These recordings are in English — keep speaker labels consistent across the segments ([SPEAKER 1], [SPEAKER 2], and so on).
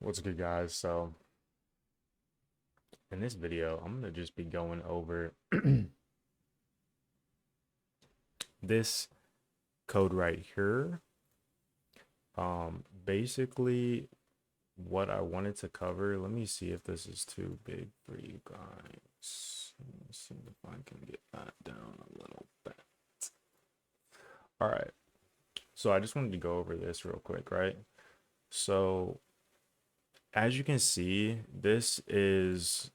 [SPEAKER 1] What's good, guys? So, in this video, I'm gonna just be going over this code right here. Basically, what I wanted to cover. Let me see if this is too big for you guys. Let me see if I can get that down a little bit. All right. So, I just wanted to go over this real quick, right? So, as you can see, this is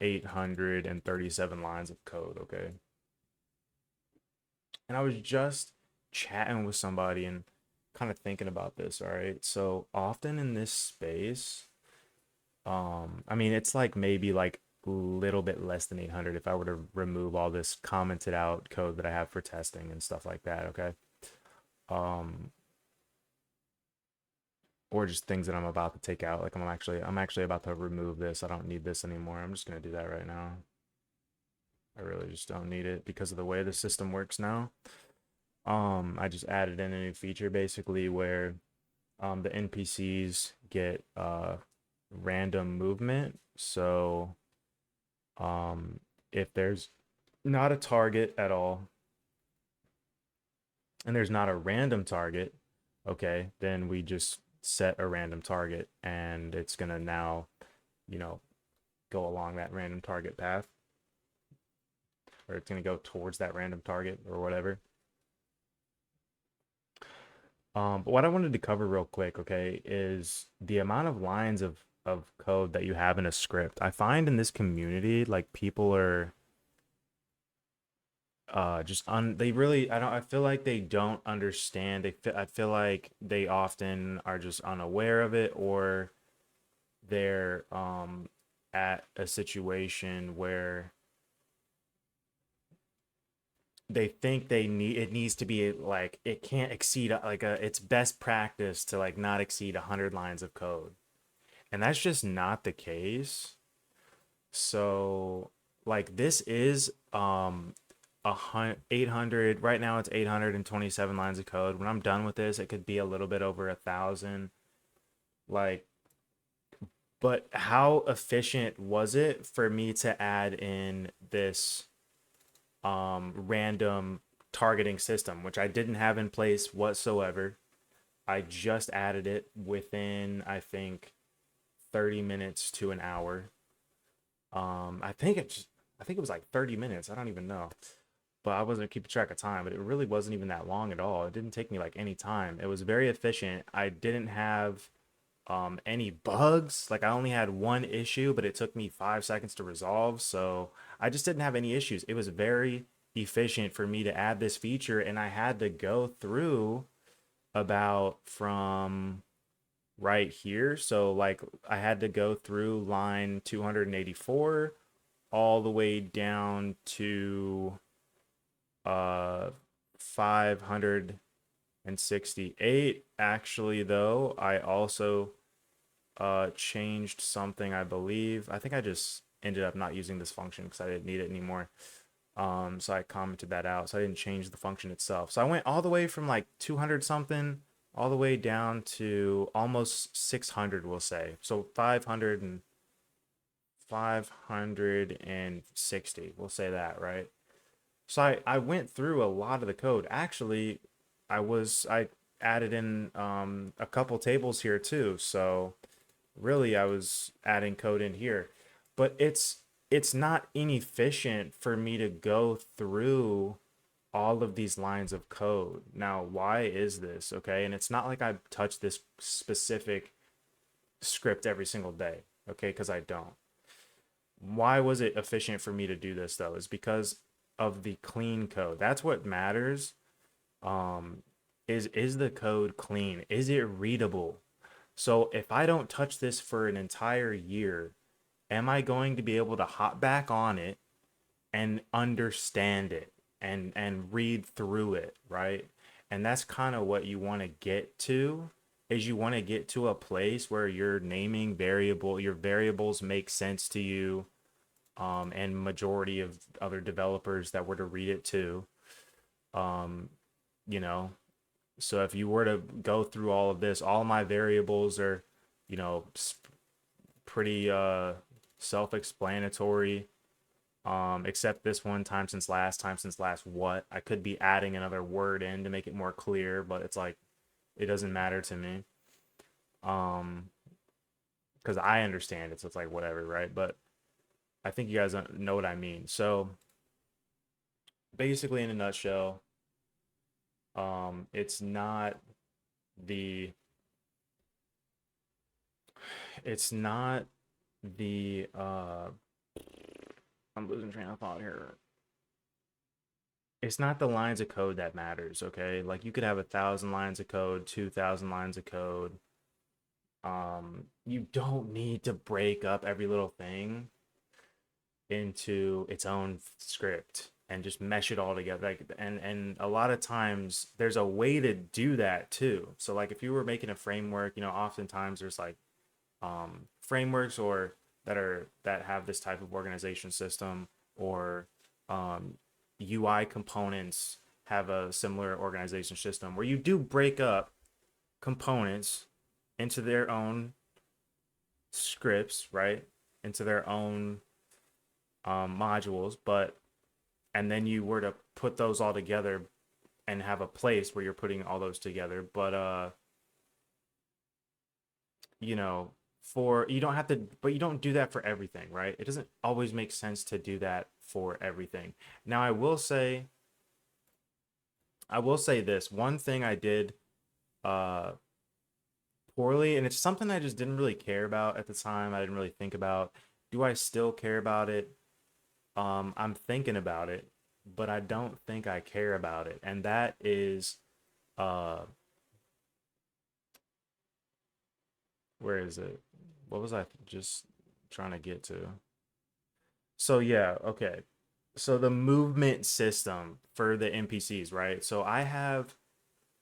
[SPEAKER 1] 837 lines of code, okay? And I was just chatting with somebody and kind of thinking about this, all right? So often in this space, I mean, it's like maybe like a little bit less than 800 if I were to remove all this commented out code that I have for testing and stuff like that, okay? Um, or just things that I'm about to take out. Like I'm actually about to remove this. I don't need this anymore. I'm just gonna do that right now. I really just don't need it because of the way the system works now. I just added in a new feature basically where the NPCs get random movement. So if there's not a target at all and there's not a random target, okay, then we just set a random target and it's gonna now, you know, go along that random target path, or it's gonna go towards that random target or whatever. But what I wanted to cover real quick, okay, is the amount of lines of code that you have in a script. I find in this community, like people are just they really I feel like they don't understand. I feel like they often are just unaware of it, or they're at a situation where they think it needs to be like it can't exceed like a it's best practice to like not exceed 100 lines of code. And that's just not the case. So like this is 800 right now. It's 827 lines of code. When I'm done with this, it could be a little bit over 1,000. Like, but how efficient was it for me to add in this random targeting system, which I didn't have in place whatsoever? I just added it within, I think, 30 minutes to an hour. I think it was like 30 minutes. I don't even know. But I wasn't keeping track of time, but it really wasn't even that long at all. It didn't take me like any time. It was very efficient. I didn't have any bugs. Like I only had one issue, but it took me 5 seconds to resolve. So I just didn't have any issues. It was very efficient for me to add this feature, and I had to go through about from right here. So like I had to go through line 284 all the way down to 568. Actually though, I also changed something, I believe. I think I just ended up not using this function because I didn't need it anymore. So I commented that out. So I didn't change the function itself. So I went all the way from like 200 something all the way down to almost 600, we'll say. So 560, we'll say that, right? So I went through a lot of the code. Actually, I added in a couple tables here too. So really I was adding code in here. But it's not inefficient for me to go through all of these lines of code. Now, why is this? Okay? And it's not like I touch this specific script every single day, okay? Because I don't. Why was it efficient for me to do this though? Is because of the clean code. That's what matters. Um, is the code clean? Is it readable? So if I don't touch this for an entire year, am I going to be able to hop back on it and understand it and read through it, right? And that's kind of what you want to get to, is you want to get to a place where your your variables make sense to you, and majority of other developers that were to read it too. Um, you know, so if you were to go through all of this, all my variables are, you know, pretty self-explanatory. Except this one, time since last what. I could be adding another word in to make it more clear, but it's like it doesn't matter to me. Um, because I understand it, so it's like whatever, right? But I think you guys know what I mean. So basically, in a nutshell, it's not the it's not the I'm losing train of thought here. It's not the lines of code that matters, okay? Like you could have 1,000 lines of code, 2,000 lines of code. You don't need to break up every little thing into its own script and just mesh it all together. Like, and a lot of times there's a way to do that too. So like if you were making a framework, you know, oftentimes there's like frameworks or that have this type of organization system, or UI components have a similar organization system where you do break up components into their own scripts, right? Into their own modules, but and then you were to put those all together and have a place where you're putting all those together. But you know, for you don't have to, but you don't do that for everything, right? It doesn't always make sense to do that for everything. Now, I will say this one thing I did uh poorly, and it's something I just didn't really care about at the time. I didn't really think about. Do I still care about it? I'm thinking about it, but I don't think I care about it. And that is uh where is it? What was I just trying to get to? So yeah, okay. So the movement system for the NPCs, right? So I have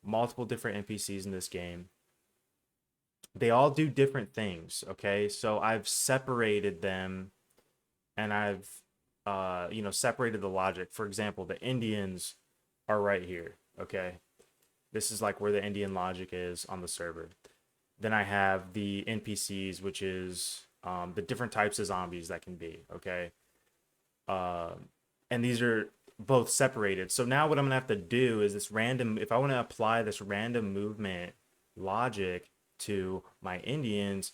[SPEAKER 1] multiple different NPCs in this game. They all do different things, okay? So I've separated them and I've you know, separated the logic. For example, the Indians are right here, okay? This is like where the Indian logic is on the server. Then I have the NPCs, which is the different types of zombies that can be, okay? Uh, and these are both separated. So now what I'm gonna have to do is this random, if I want to apply this random movement logic to my Indians,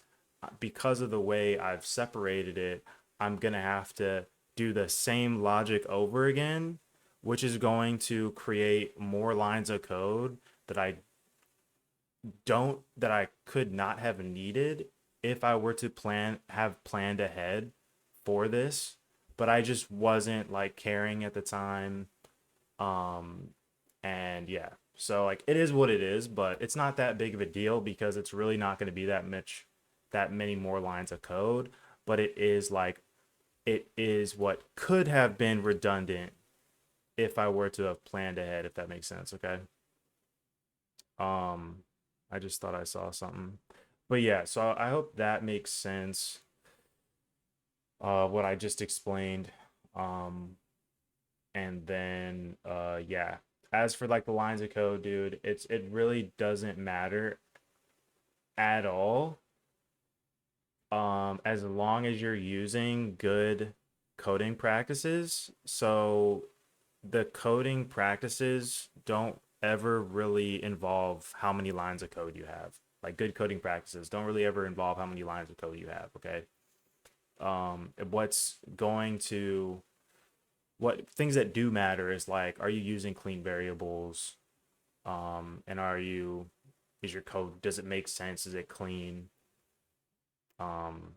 [SPEAKER 1] because of the way I've separated it, I'm gonna have to do the same logic over again, which is going to create more lines of code that I could not have needed if I were to have planned ahead for this, but I just wasn't like caring at the time. Um and yeah. So like it is what it is, but it's not that big of a deal because it's really not going to be that many more lines of code, but it is what could have been redundant if I were to have planned ahead, if that makes sense, okay? Um I just thought I saw something. But yeah, so I hope that makes sense, what I just explained. Um, and then yeah. As for like the lines of code, dude, it really doesn't matter at all. As long as you're using good coding practices. So the coding practices don't ever really involve how many lines of code you have. Like good coding practices don't really ever involve how many lines of code you have, okay? What's going to what things that do matter is like, are you using clean variables? And is your code, does it make sense? Is it clean? Um,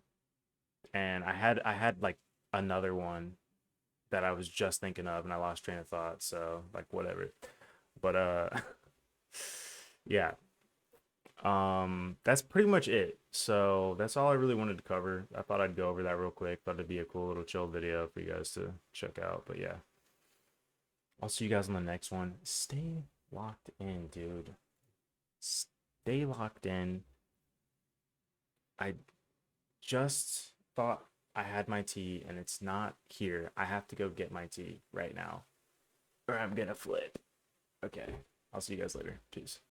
[SPEAKER 1] and I had like another one that I was just thinking of and I lost train of thought. So like whatever. But yeah. That's pretty much it. So that's all I really wanted to cover. I thought I'd go over that real quick. Thought it'd be a cool little chill video for you guys to check out. But yeah. I'll see you guys on the next one. Stay locked in, dude. Stay locked in. I just thought I had my tea and it's not here. I have to go get my tea right now or I'm gonna flip. Okay. I'll see you guys later. Peace.